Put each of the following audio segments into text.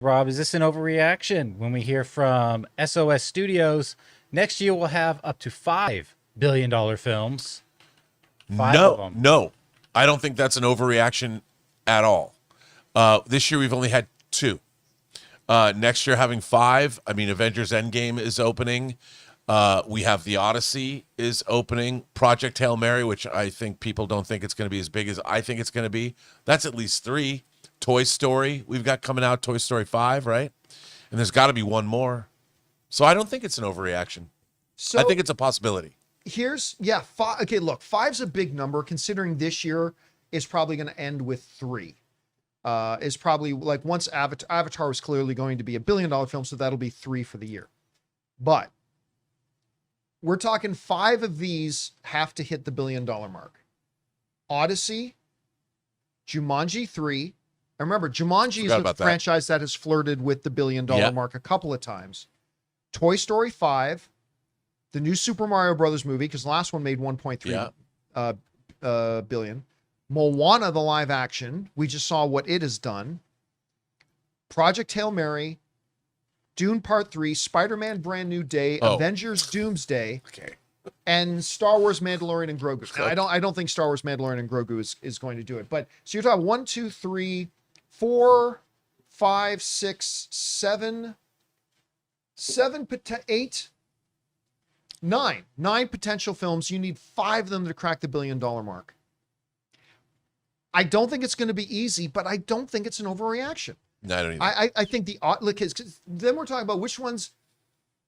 Rob, is this an overreaction when we hear from SOS Studios? Next year we'll have up to $5 billion films. Five of No, them. no. I don't think that's an overreaction at all. This year we've only had 2. Next year having 5. I mean, Avengers Endgame is opening. We have The Odyssey is opening. Project Hail Mary, which I think people don't think it's going to be as big as I think it's going to be. That's at least 3. Toy Story, we've got coming out, Toy Story 5, right? And there's got to be one more. So I don't think it's an overreaction. So I think it's a possibility. five. Okay, look, 5's a big number considering this year is probably going to end with 3. Is probably like once Avatar was clearly going to be $1 billion film, so that'll be 3 for the year. But we're talking 5 of these have to hit the $1 billion mark. Odyssey, Jumanji 3. And remember, Jumanji is a franchise that has flirted with the $1 billion mark a couple of times. Toy Story 5, the new Super Mario Brothers movie, because the last one made 1.3 billion. Moana, the live action, we just saw what it has done. Project Hail Mary, Dune Part 3, Spider-Man Brand New Day, Avengers Doomsday, and Star Wars Mandalorian and Grogu. Now, I don't think Star Wars Mandalorian and Grogu is going to do it. But so you're talking 1, 2, 3, 4, 5, 6, 7, 8, 9. 9 potential films. You need 5 of them to crack the $1 billion mark. I don't think it's going to be easy, but I don't think it's an overreaction. No, I don't either. I think because then we're talking about which ones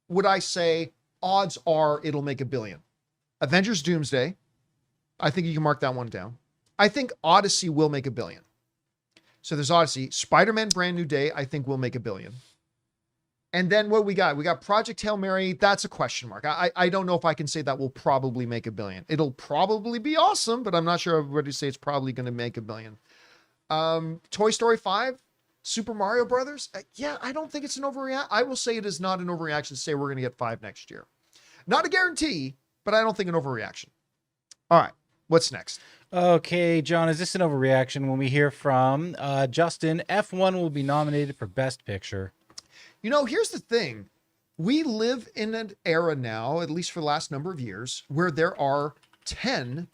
would I say odds are it'll make $1 billion. Avengers Doomsday. I think you can mark that one down. I think Odyssey will make $1 billion. So there's Odyssey. Spider-Man Brand New Day, I think will make $1 billion. And then what we got? We got Project Hail Mary. That's a question mark. I don't know if I can say that will probably make $1 billion. It'll probably be awesome, but I'm not sure everybody say it's probably going to make $1 billion. Toy Story 5, Super Mario Brothers. Yeah, I don't think it's an overreaction. I will say it is not an overreaction to say we're going to get 5 next year. Not a guarantee, but I don't think an overreaction. All right, what's next? Okay, John, is this an overreaction when we hear from Justin? F1 will be nominated for Best Picture. You know, here's the thing. We live in an era now, at least for the last number of years, where there are 10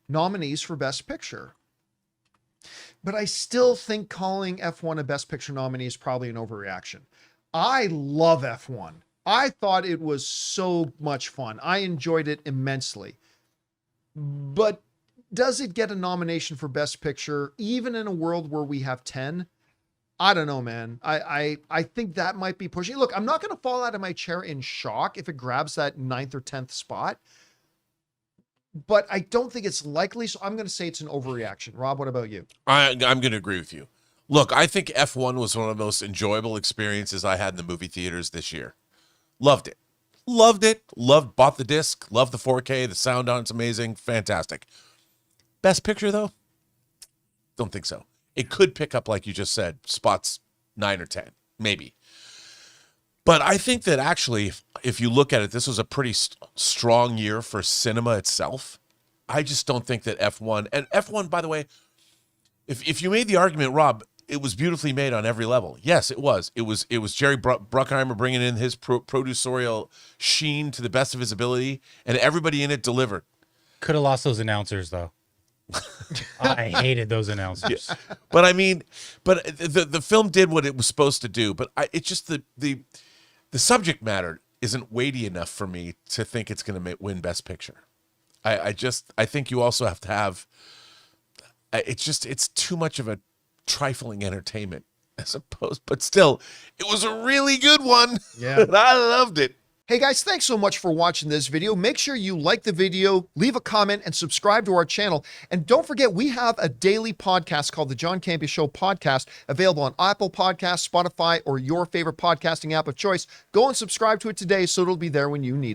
nominees for Best Picture. But I still think calling F1 a Best Picture nominee is probably an overreaction. I love F1. I thought it was so much fun. I enjoyed it immensely. But does it get a nomination for Best Picture, even in a world where we have 10? I don't know, man. I think that might be pushing. Look, I'm not going to fall out of my chair in shock if it grabs that 9th or 10th spot. But I don't think it's likely, so I'm going to say it's an overreaction. Rob, what about you? I'm going to agree with you. Look, I think F1 was one of the most enjoyable experiences I had in the movie theaters this year. Loved it. Bought the disc. Loved the 4K. The sound on it's amazing. Fantastic. Best Picture, though? Don't think so. It could pick up, like you just said, spots 9 or 10, maybe. But I think that actually, if you look at it, this was a pretty strong year for cinema itself. I just don't think that F1, and F1, by the way, if you made the argument, Rob, it was beautifully made on every level. Yes, it was. It was Jerry Bruckheimer bringing in his producerial sheen to the best of his ability, and everybody in it delivered. Could have lost those announcers, though. I hated those announcers. Yeah. But I mean, the film did what it was supposed to do. But it's just the subject matter isn't weighty enough for me to think it's going to win Best Picture. I think you also have to have. It's too much of a trifling entertainment, as opposed. But still, it was a really good one. Yeah, I loved it. Hey guys, thanks so much for watching this video. Make sure you like the video, leave a comment, and subscribe to our channel. And don't forget, we have a daily podcast called the John Campea Show podcast, available on Apple Podcasts, Spotify, or your favorite podcasting app of choice. Go and subscribe to it today so it'll be there when you need it.